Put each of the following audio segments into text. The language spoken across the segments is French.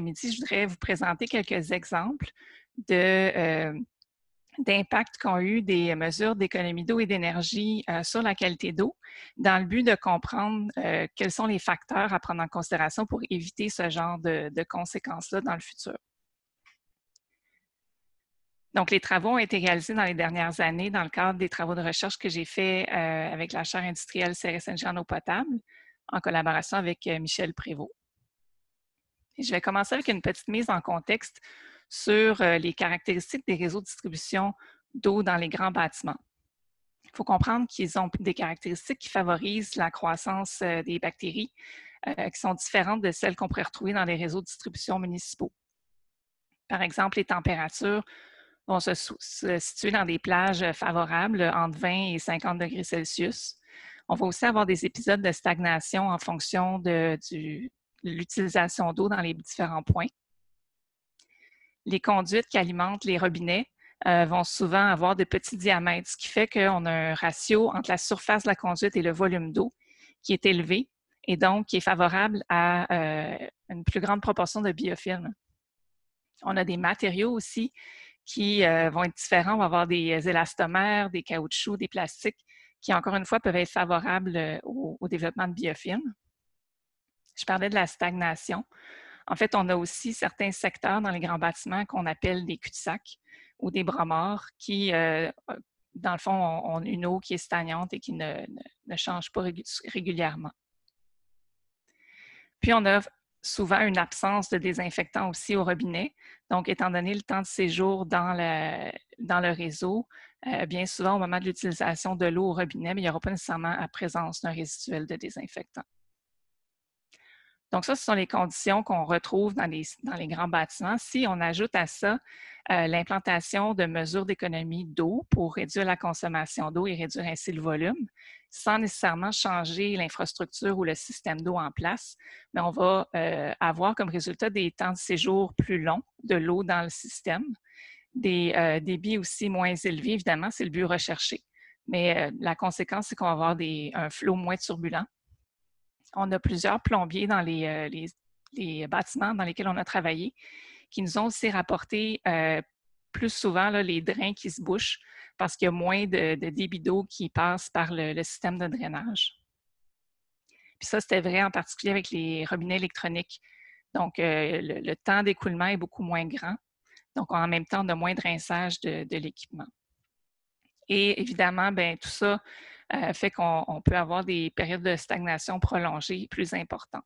après-midi, je voudrais vous présenter quelques exemples d'impact qu'ont eu des mesures d'économie d'eau et d'énergie sur la qualité d'eau, dans le but de comprendre quels sont les facteurs à prendre en considération pour éviter ce genre de conséquences-là dans le futur. Donc, les travaux ont été réalisés dans les dernières années dans le cadre des travaux de recherche que j'ai faits avec la chaire industrielle CRSNG en eau potable, en collaboration avec Michel Prévost. Et je vais commencer avec une petite mise en contexte sur les caractéristiques des réseaux de distribution d'eau dans les grands bâtiments. Il faut comprendre qu'ils ont des caractéristiques qui favorisent la croissance des bactéries qui sont différentes de celles qu'on pourrait retrouver dans les réseaux de distribution municipaux. Par exemple, les températures vont se situer dans des plages favorables entre 20 et 50 degrés Celsius. On va aussi avoir des épisodes de stagnation en fonction de l'utilisation d'eau dans les différents points. Les conduites qui alimentent les robinets vont souvent avoir de petits diamètres, ce qui fait qu'on a un ratio entre la surface de la conduite et le volume d'eau qui est élevé et donc qui est favorable à une plus grande proportion de biofilms. On a des matériaux aussi qui vont être différents. On va avoir des élastomères, des caoutchoucs, des plastiques qui, encore une fois, peuvent être favorables au développement de biofilms. Je parlais de la stagnation. En fait, on a aussi certains secteurs dans les grands bâtiments qu'on appelle des cul-de-sac ou des bras morts qui, dans le fond, ont une eau qui est stagnante et qui ne change pas régulièrement. Puis, on a souvent une absence de désinfectant aussi au robinet. Donc, étant donné le temps de séjour dans le réseau, bien souvent, au moment de l'utilisation de l'eau au robinet, mais il n'y aura pas nécessairement la présence d'un résiduel de désinfectant. Donc, ça, ce sont les conditions qu'on retrouve dans les grands bâtiments. Si on ajoute à ça l'implantation de mesures d'économie d'eau pour réduire la consommation d'eau et réduire ainsi le volume, sans nécessairement changer l'infrastructure ou le système d'eau en place, mais on va avoir comme résultat des temps de séjour plus longs de l'eau dans le système, des débits aussi moins élevés, évidemment, c'est le but recherché. Mais la conséquence, c'est qu'on va avoir un flot moins turbulent. On a plusieurs plombiers dans les bâtiments dans lesquels on a travaillé qui nous ont aussi rapporté plus souvent là, les drains qui se bouchent parce qu'il y a moins de débit d'eau qui passe par le système de drainage. Puis ça, c'était vrai en particulier avec les robinets électroniques. Donc, le temps d'écoulement est beaucoup moins grand. Donc, en même temps, on a moins de rinçage de l'équipement. Et évidemment, bien, tout ça fait qu'on peut avoir des périodes de stagnation prolongées plus importantes.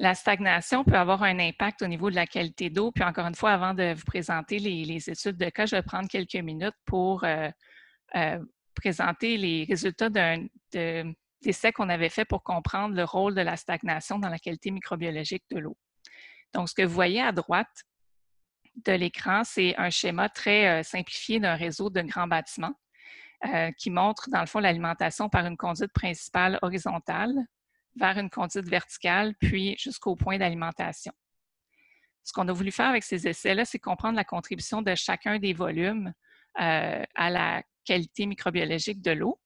La stagnation peut avoir un impact au niveau de la qualité d'eau. Puis encore une fois, avant de vous présenter les études de cas, je vais prendre quelques minutes pour présenter les résultats d'un essai qu'on avait fait pour comprendre le rôle de la stagnation dans la qualité microbiologique de l'eau. Donc, ce que vous voyez à droite de l'écran, c'est un schéma très simplifié d'un réseau de grands bâtiments qui montre, dans le fond, l'alimentation par une conduite principale horizontale vers une conduite verticale, puis jusqu'au point d'alimentation. Ce qu'on a voulu faire avec ces essais-là, c'est comprendre la contribution de chacun des volumes à la qualité microbiologique de l'eau.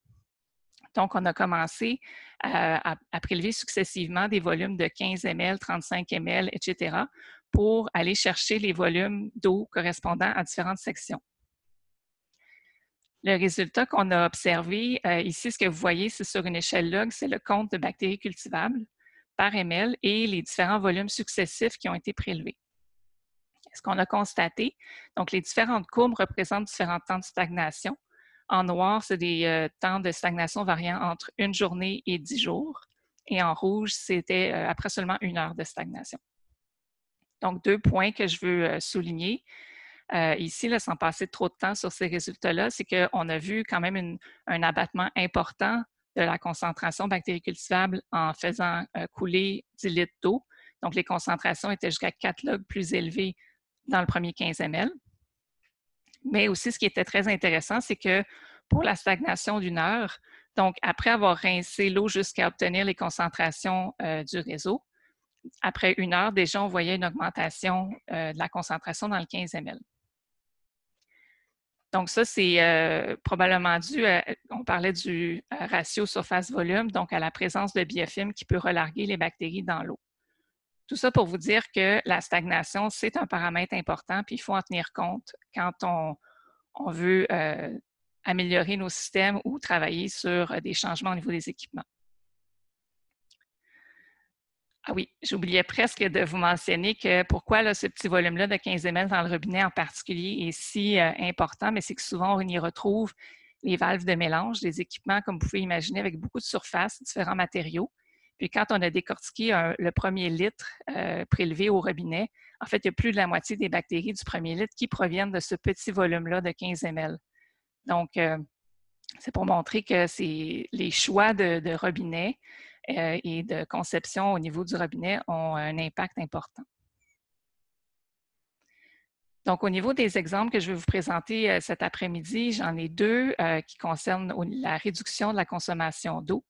Donc, on a commencé à prélever successivement des volumes de 15 ml, 35 ml, etc., pour aller chercher les volumes d'eau correspondant à différentes sections. Le résultat qu'on a observé, ici, ce que vous voyez, c'est sur une échelle log, c'est le compte de bactéries cultivables par ml et les différents volumes successifs qui ont été prélevés. Ce qu'on a constaté, donc les différentes courbes représentent différents temps de stagnation. En noir, c'est des temps de stagnation variant entre une journée et 10 jours. Et en rouge, c'était après seulement 1 heure de stagnation. Donc, 2 points que je veux souligner. Ici, là, sans passer trop de temps sur ces résultats-là, c'est qu'on a vu quand même un abattement important de la concentration bactéries cultivables en faisant couler 10 litres d'eau. Donc, les concentrations étaient jusqu'à 4 logs plus élevées dans le premier 15 ml. Mais aussi, ce qui était très intéressant, c'est que pour la stagnation d'1 heure, donc après avoir rincé l'eau jusqu'à obtenir les concentrations du réseau, après 1 heure, déjà, on voyait une augmentation de la concentration dans le 15 ml. Donc ça, c'est probablement dû, on parlait du ratio surface-volume, donc à la présence de biofilms qui peut relarguer les bactéries dans l'eau. Tout ça pour vous dire que la stagnation, c'est un paramètre important, puis il faut en tenir compte quand on veut améliorer nos systèmes ou travailler sur des changements au niveau des équipements. Ah oui, j'oubliais presque de vous mentionner que pourquoi là, ce petit volume-là de 15 ml dans le robinet en particulier est si important, mais c'est que souvent on y retrouve les valves de mélange, des équipements, comme vous pouvez imaginer, avec beaucoup de surface, différents matériaux. Puis quand on a décortiqué le premier litre prélevé au robinet, en fait, il y a plus de la moitié des bactéries du premier litre qui proviennent de ce petit volume-là de 15 ml. Donc, c'est pour montrer que les choix de robinet et de conception au niveau du robinet ont un impact important. Donc, au niveau des exemples que je vais vous présenter cet après-midi, j'en ai deux qui concernent la réduction de la consommation d'eau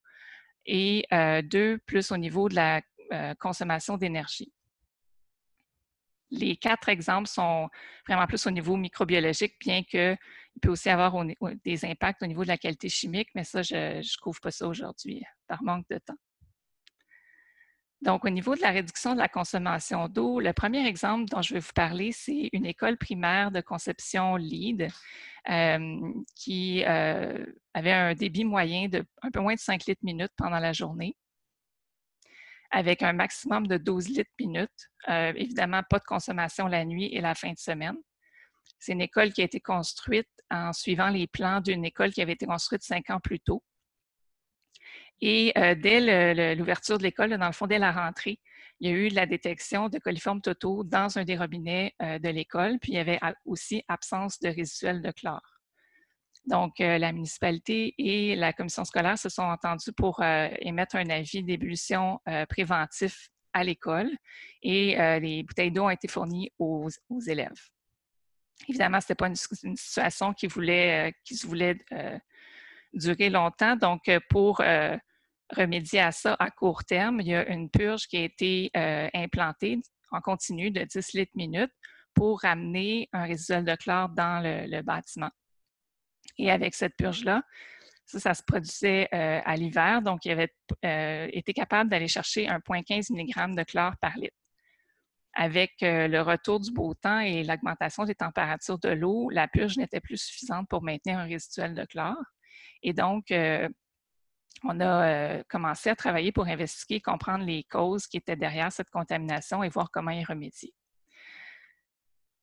et deux plus au niveau de la consommation d'énergie. Les 4 exemples sont vraiment plus au niveau microbiologique, bien qu'il peut aussi avoir des impacts au niveau de la qualité chimique, mais ça, je ne couvre pas ça aujourd'hui par manque de temps. Donc, au niveau de la réduction de la consommation d'eau, le premier exemple dont je vais vous parler, c'est une école primaire de conception LEED qui avait un débit moyen de un peu moins de 5 litres minute pendant la journée, avec un maximum de 12 litres minute. Évidemment, pas de consommation la nuit et la fin de semaine. C'est une école qui a été construite en suivant les plans d'une école qui avait été construite 5 ans plus tôt. Et dès l'ouverture de l'école, dans le fond, dès la rentrée, il y a eu la détection de coliformes totaux dans un des robinets de l'école, puis il y avait aussi absence de résiduels de chlore. Donc, la municipalité et la commission scolaire se sont entendus pour émettre un avis d'ébullition préventif à l'école et les bouteilles d'eau ont été fournies aux élèves. Évidemment, ce n'était pas une situation qui se voulait durer longtemps. Donc, pour remédier à ça à court terme, il y a une purge qui a été implantée en continu de 10 litres minute pour ramener un résiduel de chlore dans le bâtiment. Et avec cette purge-là, ça se produisait à l'hiver, donc il avait été capable d'aller chercher 1,15 mg de chlore par litre. Avec le retour du beau temps et l'augmentation des températures de l'eau, la purge n'était plus suffisante pour maintenir un résiduel de chlore. Et donc, on a commencé à travailler pour investiguer, comprendre les causes qui étaient derrière cette contamination et voir comment y remédier.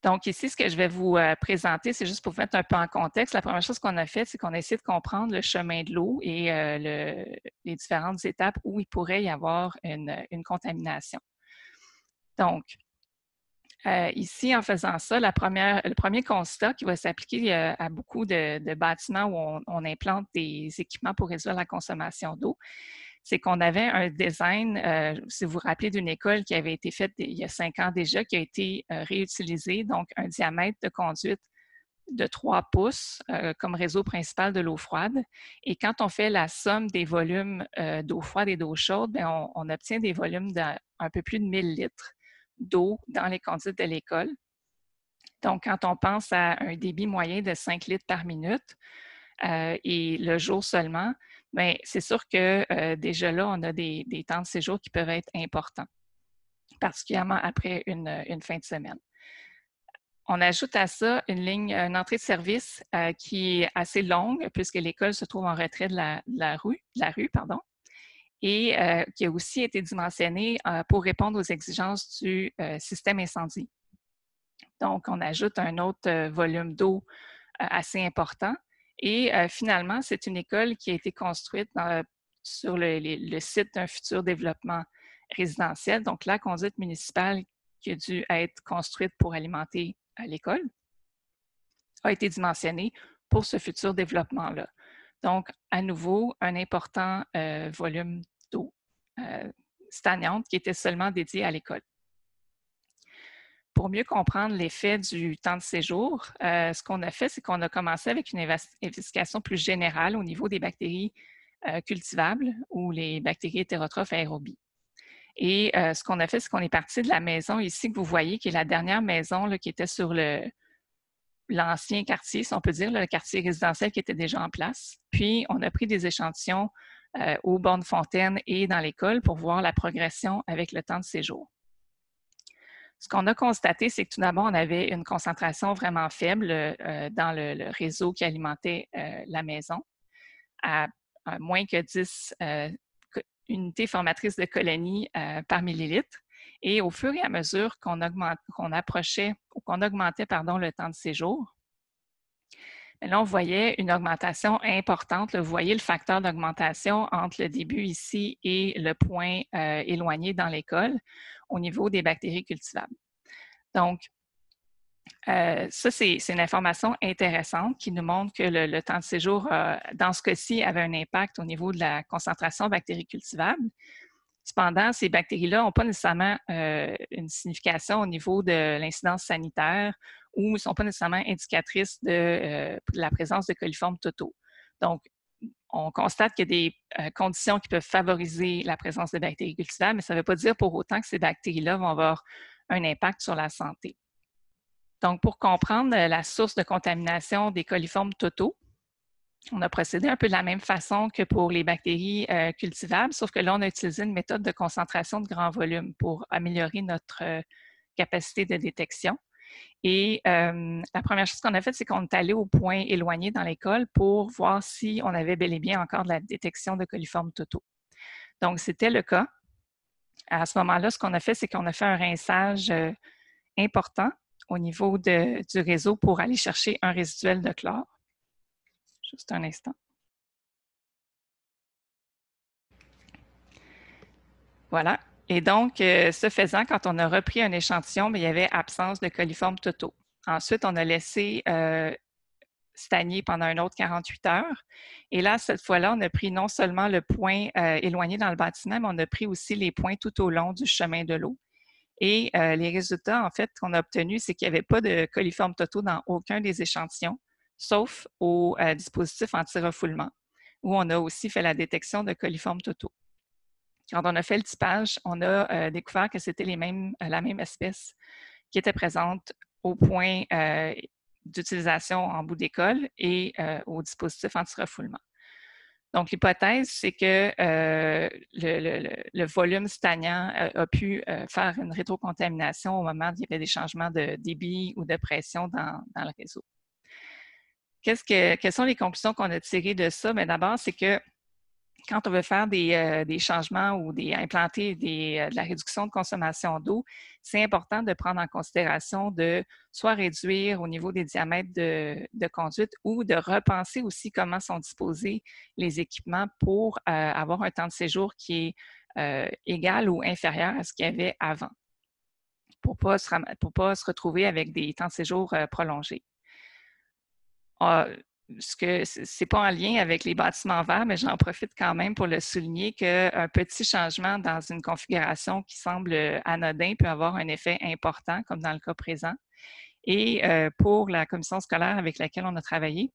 Donc ici, ce que je vais vous présenter, c'est juste pour vous mettre un peu en contexte. La première chose qu'on a fait, c'est qu'on a essayé de comprendre le chemin de l'eau et les différentes étapes où il pourrait y avoir une contamination. Donc, ici, en faisant ça, le premier constat qui va s'appliquer à beaucoup de bâtiments où on implante des équipements pour réduire la consommation d'eau, c'est qu'on avait un design, si vous vous rappelez, d'une école qui avait été faite il y a 5 ans déjà, qui a été réutilisée, donc un diamètre de conduite de 3 pouces comme réseau principal de l'eau froide. Et quand on fait la somme des volumes d'eau froide et d'eau chaude, bien, on obtient des volumes d'un peu plus de 1000 litres d'eau dans les conduites de l'école. Donc, quand on pense à un débit moyen de 5 litres par minute et le jour seulement, bien, c'est sûr que déjà là, on a des temps de séjour qui peuvent être importants, particulièrement après une fin de semaine. On ajoute à ça une entrée de service qui est assez longue puisque l'école se trouve en retrait de la rue, et qui a aussi été dimensionnée pour répondre aux exigences du système incendie. Donc, on ajoute un autre volume d'eau assez important. Et finalement, c'est une école qui a été construite sur le site d'un futur développement résidentiel. Donc, la conduite municipale qui a dû être construite pour alimenter l'école a été dimensionnée pour ce futur développement-là. Donc, à nouveau, un important volume d'eau stagnante qui était seulement dédié à l'école. Pour mieux comprendre l'effet du temps de séjour, ce qu'on a fait, c'est qu'on a commencé avec une investigation plus générale au niveau des bactéries cultivables ou les bactéries hétérotrophes aérobies. Et ce qu'on a fait, c'est qu'on est parti de la maison ici que vous voyez, qui est la dernière maison là, qui était sur l'ancien quartier, si on peut dire, le quartier résidentiel qui était déjà en place. Puis, on a pris des échantillons aux bornes fontaines et dans l'école pour voir la progression avec le temps de séjour. Ce qu'on a constaté, c'est que tout d'abord, on avait une concentration vraiment faible dans le réseau qui alimentait la maison, à moins que 10 unités formatrices de colonies par millilitre. Et au fur et à mesure qu'on approchait ou qu'on augmentait le temps de séjour, là, on voyait une augmentation importante. Là, vous voyez le facteur d'augmentation entre le début ici et le point éloigné dans l'école au niveau des bactéries cultivables. Donc, ça, c'est une information intéressante qui nous montre que le temps de séjour, dans ce cas-ci, avait un impact au niveau de la concentration bactéries cultivables. Cependant, ces bactéries-là n'ont pas nécessairement une signification au niveau de l'incidence sanitaire ou ne sont pas nécessairement indicatrices de la présence de coliformes totaux. Donc, on constate qu'il y a des conditions qui peuvent favoriser la présence de bactéries cultivables, mais ça ne veut pas dire pour autant que ces bactéries-là vont avoir un impact sur la santé. Donc, pour comprendre la source de contamination des coliformes totaux, on a procédé un peu de la même façon que pour les bactéries cultivables, sauf que là, on a utilisé une méthode de concentration de grand volume pour améliorer notre capacité de détection. Et la première chose qu'on a faite, c'est qu'on est allé au point éloigné dans l'école pour voir si on avait bel et bien encore de la détection de coliformes totaux. Donc, c'était le cas. À ce moment-là, ce qu'on a fait, c'est qu'on a fait un rinçage important au niveau du réseau pour aller chercher un résiduel de chlore. Juste un instant. Voilà. Et donc, ce faisant, quand on a repris un échantillon, il y avait absence de coliformes totaux. Ensuite, on a laissé stagner pendant un autre 48 heures. Et là, cette fois-là, on a pris non seulement le point éloigné dans le bâtiment, mais on a pris aussi les points tout au long du chemin de l'eau. Et les résultats, en fait, qu'on a obtenus, c'est qu'il n'y avait pas de coliformes totaux dans aucun des échantillons, sauf au dispositif anti-refoulement, où on a aussi fait la détection de coliformes totaux. Quand on a fait le typage, on a découvert que c'était la même espèce qui était présente au point d'utilisation en bout d'école et au dispositif anti-refoulement. Donc, l'hypothèse, c'est que le volume stagnant a pu faire une rétrocontamination au moment où il y avait des changements de débit ou de pression dans le réseau. Quelles sont les conclusions qu'on a tirées de ça? D'abord, c'est que quand on veut faire des changements ou implanter de la réduction de consommation d'eau, c'est important de prendre en considération de soit réduire au niveau des diamètres de conduite ou de repenser aussi comment sont disposés les équipements pour avoir un temps de séjour qui est égal ou inférieur à ce qu'il y avait avant, pour ne pas se retrouver avec des temps de séjour prolongés. Ce n'est pas en lien avec les bâtiments verts, mais j'en profite quand même pour le souligner qu'un petit changement dans une configuration qui semble anodin peut avoir un effet important, comme dans le cas présent. Et pour la commission scolaire avec laquelle on a travaillé,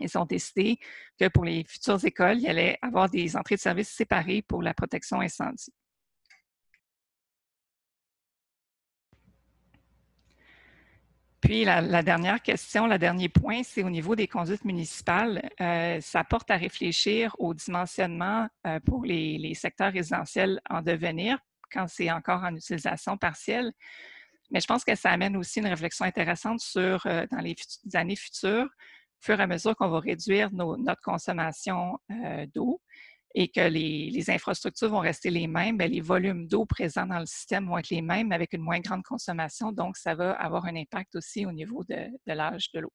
ils ont décidé que pour les futures écoles, il y allait avoir des entrées de service séparées pour la protection incendie. Puis la dernière question, le dernier point, c'est au niveau des conduites municipales. Ça porte à réfléchir au dimensionnement pour les secteurs résidentiels en devenir quand c'est encore en utilisation partielle. Mais je pense que ça amène aussi une réflexion intéressante sur, dans les années futures, au fur et à mesure qu'on va réduire notre consommation d'eau et que les infrastructures vont rester les mêmes, les volumes d'eau présents dans le système vont être les mêmes avec une moins grande consommation. Donc, ça va avoir un impact aussi au niveau de l'âge de l'eau.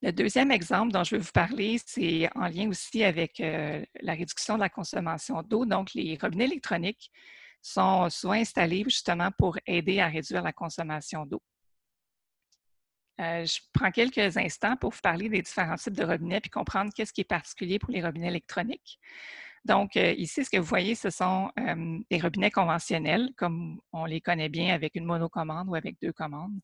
Le deuxième exemple dont je vais vous parler, c'est en lien aussi avec la réduction de la consommation d'eau. Donc, les robinets électroniques sont souvent installés justement pour aider à réduire la consommation d'eau. Je prends quelques instants pour vous parler des différents types de robinets puis comprendre qu'est-ce qui est particulier pour les robinets électroniques. Donc, ici, ce que vous voyez, ce sont des robinets conventionnels, comme on les connaît bien avec une monocommande ou avec 2 commandes.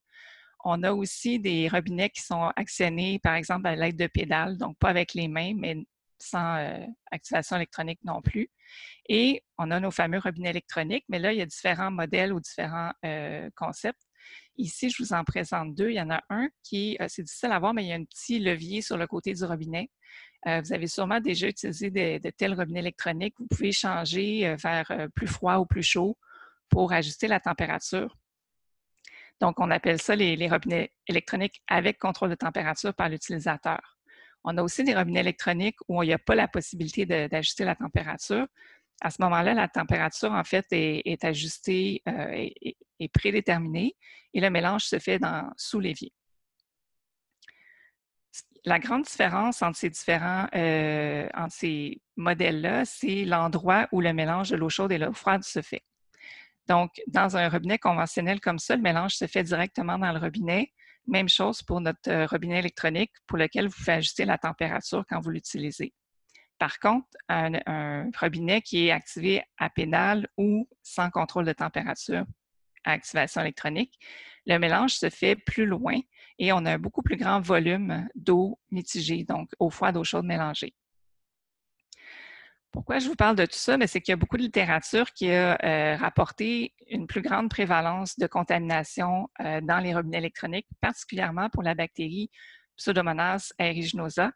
On a aussi des robinets qui sont actionnés, par exemple, à l'aide de pédales, donc pas avec les mains, mais sans activation électronique non plus. Et on a nos fameux robinets électroniques, mais là, il y a différents modèles ou différents concepts. Ici, je vous en présente 2. Il y en a un qui, c'est difficile à voir, mais il y a un petit levier sur le côté du robinet. Vous avez sûrement déjà utilisé de tels robinets électroniques. Vous pouvez changer vers plus froid ou plus chaud pour ajuster la température. Donc, on appelle ça les robinets électroniques avec contrôle de température par l'utilisateur. On a aussi des robinets électroniques où il n'y a pas la possibilité d'ajuster la température. À ce moment-là, la température, en fait, est ajustée et prédéterminée et le mélange se fait sous l'évier. La grande différence entre ces modèles-là, c'est l'endroit où le mélange de l'eau chaude et l'eau froide se fait. Donc, dans un robinet conventionnel comme ça, le mélange se fait directement dans le robinet. Même chose pour notre robinet électronique pour lequel vous pouvez ajuster la température quand vous l'utilisez. Par contre, un robinet qui est activé à pédale ou sans contrôle de température à activation électronique, le mélange se fait plus loin et on a un beaucoup plus grand volume d'eau mitigée, donc eau froide, eau chaude mélangée. Pourquoi je vous parle de tout ça? C'est qu'il y a beaucoup de littérature qui a rapporté une plus grande prévalence de contamination dans les robinets électroniques, particulièrement pour la bactérie Pseudomonas aeruginosa,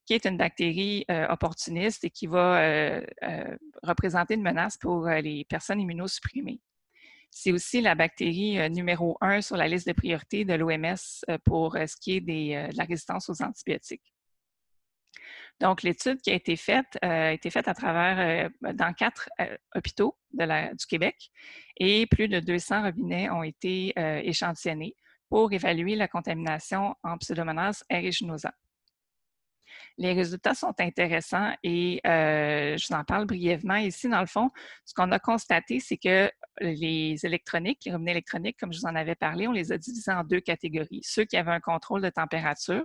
qui est une bactérie opportuniste et qui va représenter une menace pour les personnes immunosupprimées. C'est aussi la bactérie numéro 1 sur la liste de priorité de l'OMS pour ce qui est de la résistance aux antibiotiques. Donc, l'étude qui a été faite à travers dans 4 hôpitaux du Québec et plus de 200 robinets ont été échantillonnés pour évaluer la contamination en Pseudomonas aeruginosa. Les résultats sont intéressants et je vous en parle brièvement ici. Dans le fond, ce qu'on a constaté, c'est que les robinets électroniques, comme je vous en avais parlé, on les a divisés en 2 catégories. Ceux qui avaient un contrôle de température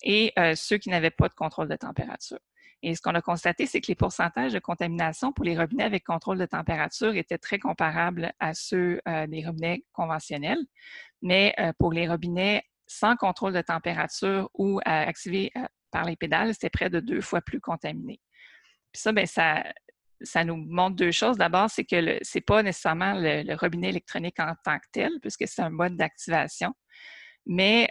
et ceux qui n'avaient pas de contrôle de température. Et ce qu'on a constaté, c'est que les pourcentages de contamination pour les robinets avec contrôle de température étaient très comparables à ceux des robinets conventionnels. Mais pour les robinets sans contrôle de température ou activés par les pédales, c'était près de 2 fois plus contaminé. Puis ça nous montre 2 choses. D'abord, c'est que ce n'est pas nécessairement le robinet électronique en tant que tel, puisque c'est un mode d'activation, mais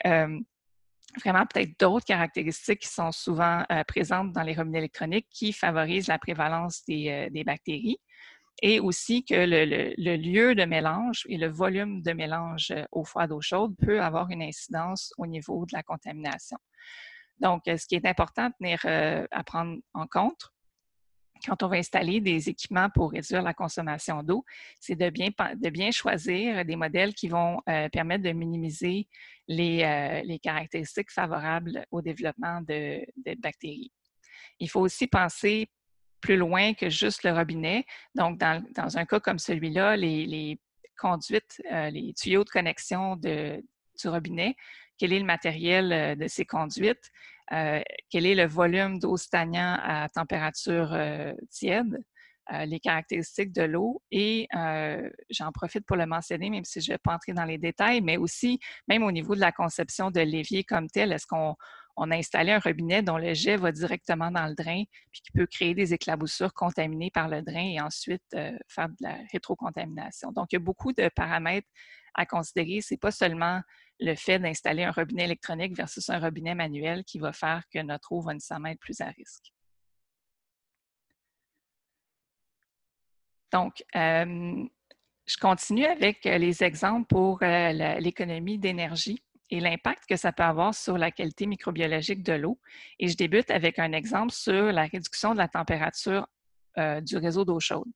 vraiment peut-être d'autres caractéristiques qui sont souvent présentes dans les robinets électroniques qui favorisent la prévalence des bactéries et aussi que le lieu de mélange et le volume de mélange eau froide, eau chaude peut avoir une incidence au niveau de la contamination. Donc, ce qui est important à prendre en compte quand on va installer des équipements pour réduire la consommation d'eau, c'est de bien choisir des modèles qui vont permettre de minimiser les caractéristiques favorables au développement de bactéries. Il faut aussi penser plus loin que juste le robinet. Donc, dans un cas comme celui-là, les conduites, les tuyaux de connexion du robinet, quel est le matériel de ces conduites, quel est le volume d'eau stagnant à température tiède, les caractéristiques de l'eau et j'en profite pour le mentionner, même si je ne vais pas entrer dans les détails, mais aussi, même au niveau de la conception de l'évier comme tel, est-ce qu'on a installé un robinet dont le jet va directement dans le drain puis qui peut créer des éclaboussures contaminées par le drain et ensuite faire de la rétrocontamination. Donc, il y a beaucoup de paramètres à considérer. Ce n'est pas seulement le fait d'installer un robinet électronique versus un robinet manuel qui va faire que notre eau va nécessairement être plus à risque. Donc, je continue avec les exemples pour l'économie d'énergie et l'impact que ça peut avoir sur la qualité microbiologique de l'eau. Et je débute avec un exemple sur la réduction de la température du réseau d'eau chaude.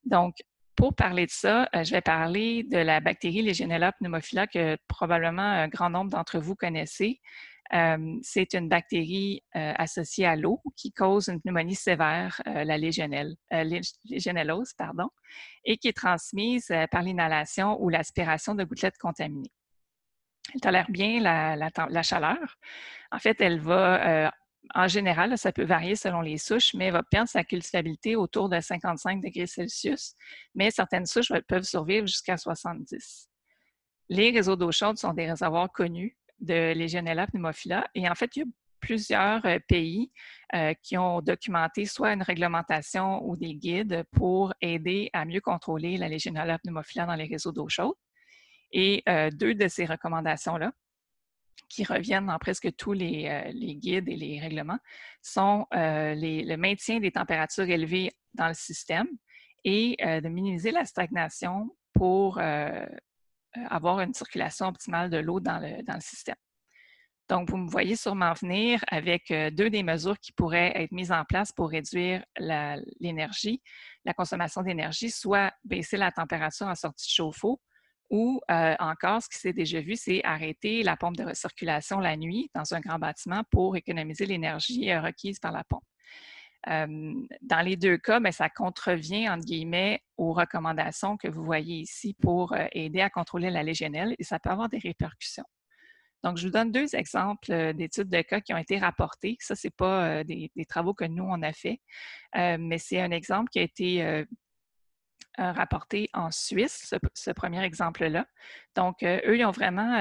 Donc, pour parler de ça, je vais parler de la bactérie Legionella pneumophila que probablement un grand nombre d'entre vous connaissez. C'est une bactérie associée à l'eau qui cause une pneumonie sévère, la légionellose, et qui est transmise par l'inhalation ou l'aspiration de gouttelettes contaminées. Elle tolère bien la chaleur. En fait, elle va, en général, ça peut varier selon les souches, mais elle va perdre sa cultivabilité autour de 55 degrés Celsius, mais certaines souches peuvent survivre jusqu'à 70. Les réseaux d'eau chaude sont des réservoirs connus de Legionella pneumophila et en fait, il y a plusieurs pays qui ont documenté soit une réglementation ou des guides pour aider à mieux contrôler la Legionella pneumophila dans les réseaux d'eau chaude. Et 2 de ces recommandations-là, qui reviennent dans presque tous les guides et les règlements, sont le maintien des températures élevées dans le système et de minimiser la stagnation pour avoir une circulation optimale de l'eau dans le système. Donc, vous me voyez sûrement venir avec deux des mesures qui pourraient être mises en place pour réduire l'énergie, la consommation d'énergie, soit baisser la température en sortie de chauffe-eau ou encore, ce qui s'est déjà vu, c'est arrêter la pompe de recirculation la nuit dans un grand bâtiment pour économiser l'énergie requise par la pompe. Dans les deux cas, bien, ça contrevient, entre guillemets, aux recommandations que vous voyez ici pour aider à contrôler la légionelle et ça peut avoir des répercussions. Donc, je vous donne deux exemples d'études de cas qui ont été rapportés. Ça, ce n'est pas des travaux que nous, on a fait, mais c'est un exemple qui a été rapporté en Suisse, ce premier exemple-là. Donc, eux, ils ont vraiment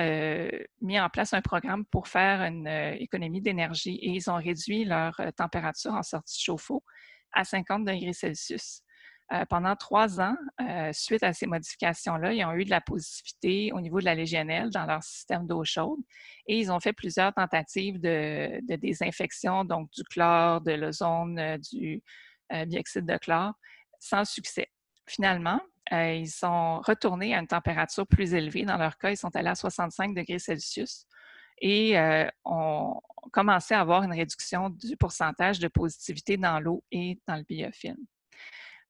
mis en place un programme pour faire une économie d'énergie et ils ont réduit leur température en sortie de chauffe-eau à 50 degrés Celsius. Pendant 3 ans, suite à ces modifications-là, ils ont eu de la positivité au niveau de la légionelle dans leur système d'eau chaude et ils ont fait plusieurs tentatives de désinfection, donc du chlore, de l'ozone, du bioxyde de chlore, sans succès. Finalement, ils sont retournés à une température plus élevée. Dans leur cas, ils sont allés à 65 degrés Celsius et ont commencé à avoir une réduction du pourcentage de positivité dans l'eau et dans le biofilm.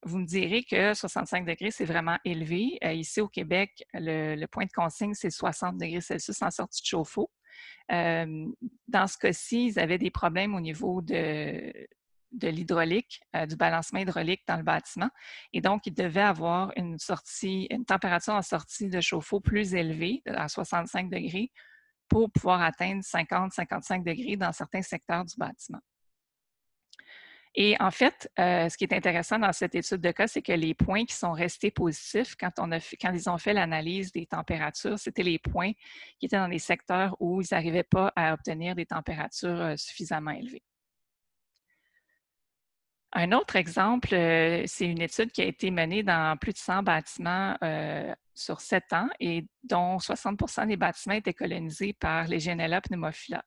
Vous me direz que 65 degrés, c'est vraiment élevé. Ici au Québec, le point de consigne, c'est 60 degrés Celsius en sortie de chauffe-eau. Dans ce cas-ci, ils avaient des problèmes au niveau de l'hydraulique, du balancement hydraulique dans le bâtiment. Et donc, ils devaient avoir une température en sortie de chauffe-eau plus élevée, à 65 degrés, pour pouvoir atteindre 50-55 degrés dans certains secteurs du bâtiment. Et en fait, ce qui est intéressant dans cette étude de cas, c'est que les points qui sont restés positifs quand ils ont fait l'analyse des températures, c'était les points qui étaient dans les secteurs où ils n'arrivaient pas à obtenir des températures suffisamment élevées. Un autre exemple, c'est une étude qui a été menée dans plus de 100 bâtiments sur 7 ans et dont 60 des bâtiments étaient colonisés par Legionella pneumophila.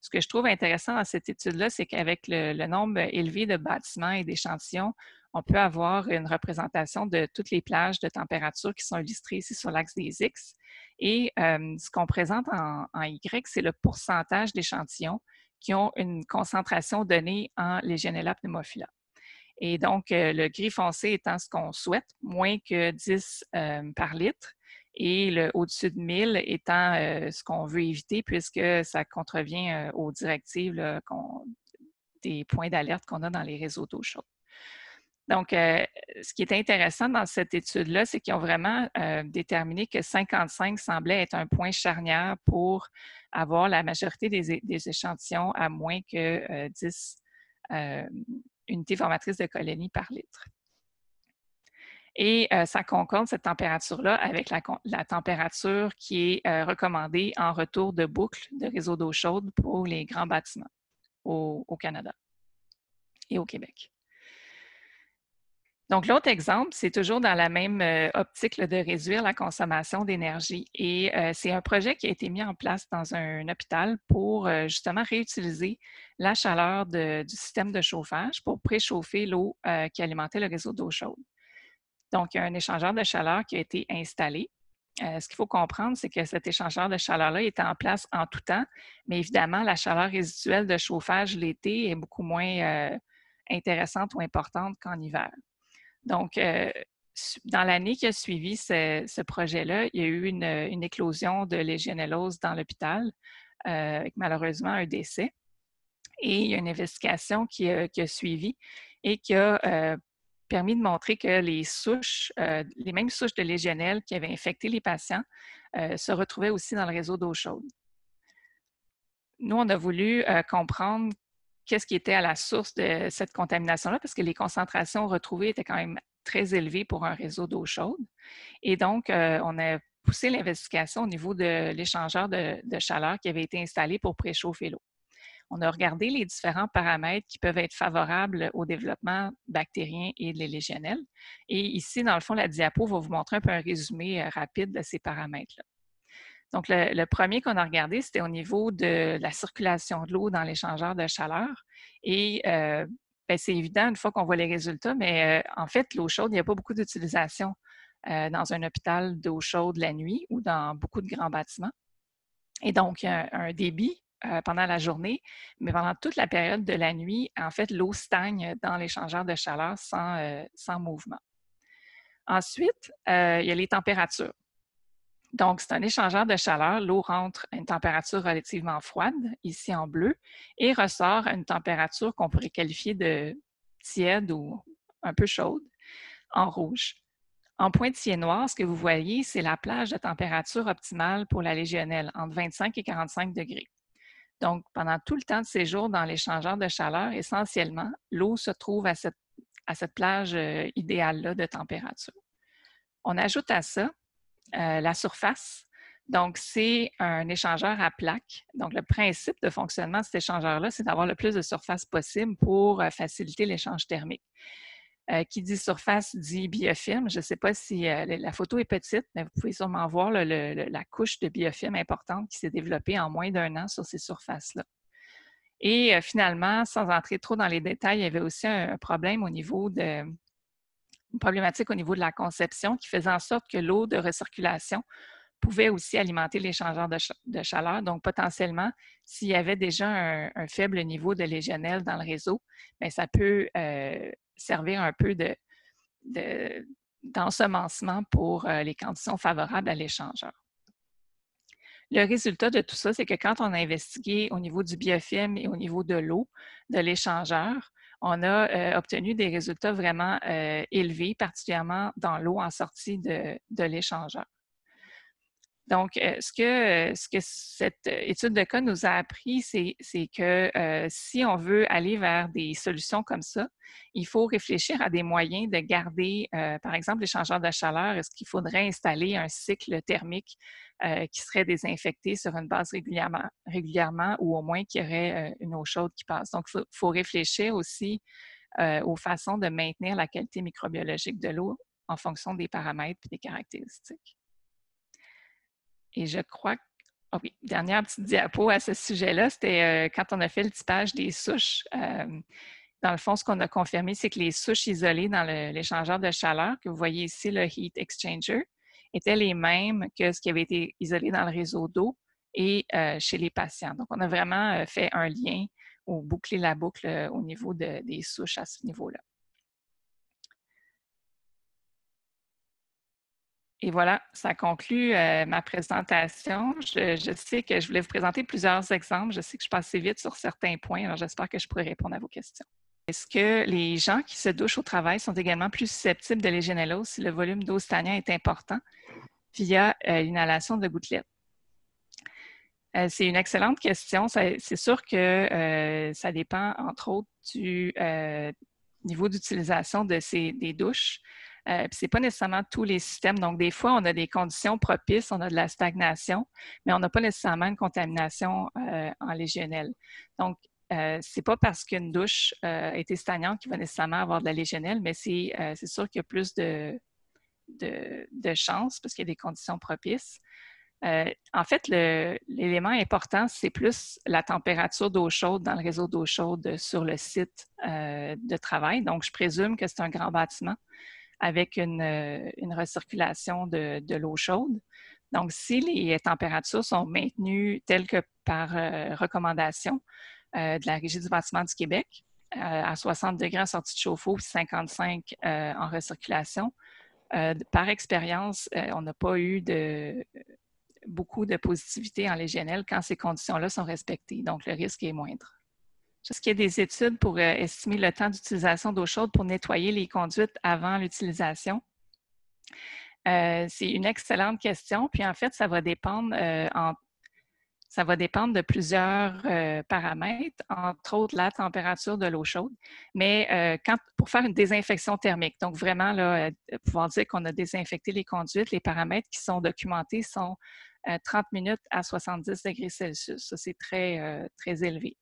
Ce que je trouve intéressant dans cette étude-là, c'est qu'avec le nombre élevé de bâtiments et d'échantillons, on peut avoir une représentation de toutes les plages de température qui sont illustrées ici sur l'axe des X. Et ce qu'on présente en Y, c'est le pourcentage d'échantillons qui ont une concentration donnée en Legionella pneumophila. Et donc, le gris foncé étant ce qu'on souhaite, moins que 10 par litre, et le au-dessus de 1000 étant ce qu'on veut éviter puisque ça contrevient aux directives là, des points d'alerte qu'on a dans les réseaux d'eau chaude. Donc, ce qui est intéressant dans cette étude-là, c'est qu'ils ont vraiment déterminé que 55 semblait être un point charnière pour avoir la majorité des échantillons à moins que 10 unités formatrices de colonies par litre. Et ça concorde, cette température-là, avec la température qui est recommandée en retour de boucle de réseau d'eau chaude pour les grands bâtiments au Canada et au Québec. Donc, l'autre exemple, c'est toujours dans la même optique de réduire la consommation d'énergie. Et c'est un projet qui a été mis en place dans un hôpital pour justement réutiliser la chaleur du système de chauffage pour préchauffer l'eau qui alimentait le réseau d'eau chaude. Donc, il y a un échangeur de chaleur qui a été installé. Ce qu'il faut comprendre, c'est que cet échangeur de chaleur-là était en place en tout temps, mais évidemment, la chaleur résiduelle de chauffage l'été est beaucoup moins intéressante ou importante qu'en hiver. Donc, dans l'année qui a suivi ce projet-là, il y a eu une éclosion de légionellose dans l'hôpital, avec malheureusement un décès. Et il y a une investigation qui a suivi et qui a permis de montrer que les mêmes souches de légionelle qui avaient infecté les patients se retrouvaient aussi dans le réseau d'eau chaude. Nous, on a voulu comprendre qu'est-ce qui était à la source de cette contamination-là, parce que les concentrations retrouvées étaient quand même très élevées pour un réseau d'eau chaude. Et donc, on a poussé l'investigation au niveau de l'échangeur de chaleur qui avait été installé pour préchauffer l'eau. On a regardé les différents paramètres qui peuvent être favorables au développement bactérien et de légionelle. Et ici, dans le fond, la diapo va vous montrer un peu un résumé rapide de ces paramètres-là. Donc, le premier qu'on a regardé, c'était au niveau de la circulation de l'eau dans l'échangeur de chaleur. Et Bien, c'est évident une fois qu'on voit les résultats, mais en fait, l'eau chaude, il n'y a pas beaucoup d'utilisation dans un hôpital d'eau chaude la nuit ou dans beaucoup de grands bâtiments. Et donc, il y a un débit pendant la journée, mais pendant toute la période de la nuit, en fait, l'eau stagne dans l'échangeur de chaleur sans mouvement. Ensuite, il y a les températures. Donc, c'est un échangeur de chaleur. L'eau rentre à une température relativement froide, ici en bleu, et ressort à une température qu'on pourrait qualifier de tiède ou un peu chaude, en rouge. En pointillé noir, ce que vous voyez, c'est la plage de température optimale pour la légionelle, entre 25 et 45 degrés. Donc, pendant tout le temps de séjour dans l'échangeur de chaleur, essentiellement, l'eau se trouve à cette plage idéale-là de température. On ajoute à ça la surface. Donc, c'est un échangeur à plaques. Donc, le principe de fonctionnement de cet échangeur-là, c'est d'avoir le plus de surface possible pour faciliter l'échange thermique. Qui dit surface dit biofilm. Je ne sais pas si la photo est petite, mais vous pouvez sûrement voir la couche de biofilm importante qui s'est développée en moins d'1 an sur ces surfaces-là. Et finalement, sans entrer trop dans les détails, il y avait aussi un problème une problématique au niveau de la conception qui faisait en sorte que l'eau de recirculation pouvait aussi alimenter l'échangeur de chaleur. Donc, potentiellement, s'il y avait déjà un faible niveau de légionelle dans le réseau, bien, ça peut servir un peu d'ensemencement pour les conditions favorables à l'échangeur. Le résultat de tout ça, c'est que quand on a investigué au niveau du biofilm et au niveau de l'eau, de l'échangeur, on a obtenu des résultats vraiment élevés, particulièrement dans l'eau en sortie de l'échangeur. Donc, ce que cette étude de cas nous a appris, c'est que si on veut aller vers des solutions comme ça, il faut réfléchir à des moyens de garder, par exemple, l'échangeur de chaleur. Est-ce qu'il faudrait installer un cycle thermique qui serait désinfecté sur une base régulièrement ou au moins qu'il y aurait une eau chaude qui passe? Donc, il faut réfléchir aussi aux façons de maintenir la qualité microbiologique de l'eau en fonction des paramètres et des caractéristiques. Et je crois que, oh oui, dernière petite diapo à ce sujet-là, c'était quand on a fait le typage des souches. Dans le fond, ce qu'on a confirmé, c'est que les souches isolées dans l'échangeur de chaleur, que vous voyez ici, le heat exchanger, étaient les mêmes que ce qui avait été isolé dans le réseau d'eau et chez les patients. Donc, on a vraiment fait un lien ou bouclé la boucle au niveau des souches à ce niveau-là. Et voilà, ça conclut ma présentation. Je sais que je voulais vous présenter plusieurs exemples. Je sais que je passe vite sur certains points, alors j'espère que je pourrai répondre à vos questions. Est-ce que les gens qui se douchent au travail sont également plus susceptibles de légionellose si le volume d'eau stagnant est important via l'inhalation de gouttelettes? C'est une excellente question. C'est sûr que ça dépend, entre autres, du niveau d'utilisation des douches. Ce n'est pas nécessairement tous les systèmes. Donc, des fois, on a des conditions propices, on a de la stagnation, mais on n'a pas nécessairement une contamination en légionnelle. Donc, ce n'est pas parce qu'une douche a été stagnante qu'il va nécessairement avoir de la légionelle, mais c'est sûr qu'il y a plus de chances parce qu'il y a des conditions propices. En fait, l'élément important, c'est plus la température d'eau chaude dans le réseau d'eau chaude sur le site de travail. Donc, je présume que c'est un grand bâtiment avec une recirculation de l'eau chaude. Donc, si les températures sont maintenues telles que par recommandation de la Régie du bâtiment du Québec, à 60 degrés en sortie de chauffe-eau, puis 55 en recirculation, par expérience, on n'a pas eu beaucoup de positivité en légionelle quand ces conditions-là sont respectées. Donc, le risque est moindre. Est-ce qu'il y a des études pour estimer le temps d'utilisation d'eau chaude pour nettoyer les conduites avant l'utilisation? C'est une excellente question. Puis en fait, ça va dépendre de plusieurs paramètres, entre autres la température de l'eau chaude. Mais pour faire une désinfection thermique, donc vraiment là, pouvoir dire qu'on a désinfecté les conduites, les paramètres qui sont documentés sont 30 minutes à 70 degrés Celsius. Ça, c'est très, très élevé.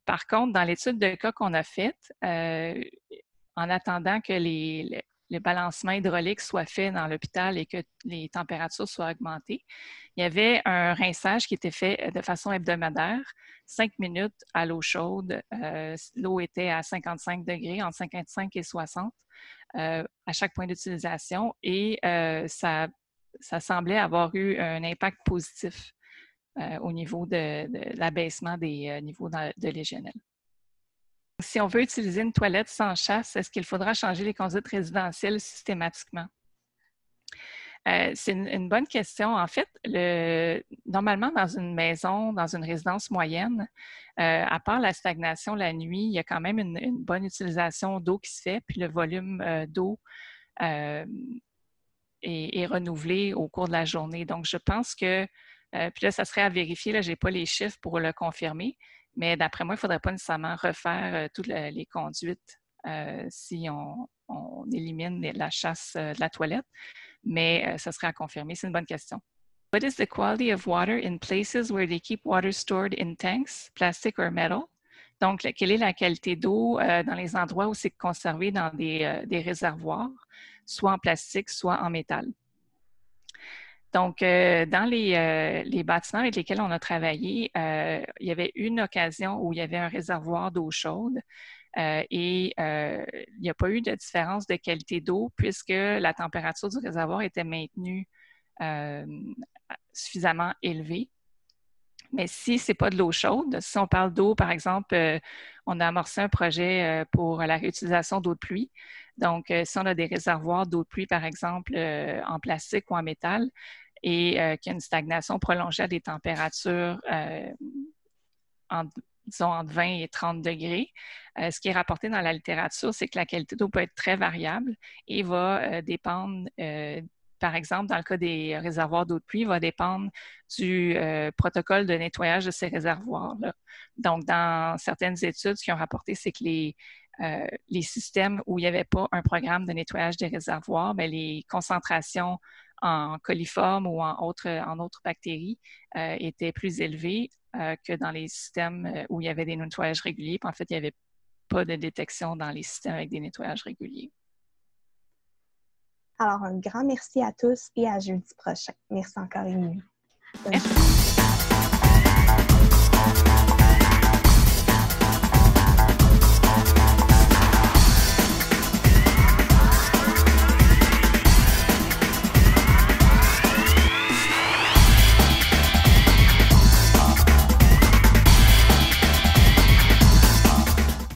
Par contre, dans l'étude de cas qu'on a faite, en attendant que le balancement hydraulique soit fait dans l'hôpital et que les températures soient augmentées, il y avait un rinçage qui était fait de façon hebdomadaire, 5 minutes à l'eau chaude. L'eau était à 55 degrés, entre 55 et 60 à chaque point d'utilisation et ça semblait avoir eu un impact positif au niveau de l'abaissement des niveaux de légionelle. Si on veut utiliser une toilette sans chasse, est-ce qu'il faudra changer les conduites résidentielles systématiquement? C'est une bonne question. En fait, normalement, dans une maison, dans une résidence moyenne, à part la stagnation la nuit, il y a quand même une bonne utilisation d'eau qui se fait, puis le volume d'eau est renouvelé au cours de la journée. Donc, je pense que, puis là, ça serait à vérifier, là, je n'ai pas les chiffres pour le confirmer, mais d'après moi, il ne faudrait pas nécessairement refaire toutes les conduites si on élimine la chasse de la toilette, mais ça serait à confirmer. C'est une bonne question. What is the quality of water in places where they keep water stored in tanks, plastic or metal? Donc, quelle est la qualité d'eau dans les endroits où c'est conservé dans des réservoirs, soit en plastique, soit en métal? Donc, dans les bâtiments avec lesquels on a travaillé, il y avait une occasion où il y avait un réservoir d'eau chaude et il n'y a pas eu de différence de qualité d'eau puisque la température du réservoir était maintenue suffisamment élevée. Mais si ce n'est pas de l'eau chaude, si on parle d'eau, par exemple, on a amorcé un projet pour la réutilisation d'eau de pluie. Donc, si on a des réservoirs d'eau de pluie, par exemple, en plastique ou en métal, et qu'il y a une stagnation prolongée à des températures disons entre 20 et 30 degrés, ce qui est rapporté dans la littérature, c'est que la qualité d'eau peut être très variable et va dépendre par exemple, dans le cas des réservoirs d'eau de pluie, va dépendre du protocole de nettoyage de ces réservoirs-là. Donc, dans certaines études, ce qu'ils ont rapporté, c'est que les systèmes où il n'y avait pas un programme de nettoyage des réservoirs, bien, les concentrations en coliformes ou en autres bactéries étaient plus élevées que dans les systèmes où il y avait des nettoyages réguliers. Puis en fait, il n'y avait pas de détection dans les systèmes avec des nettoyages réguliers. Alors, un grand merci à tous et à jeudi prochain. Merci encore, Émilie. Merci.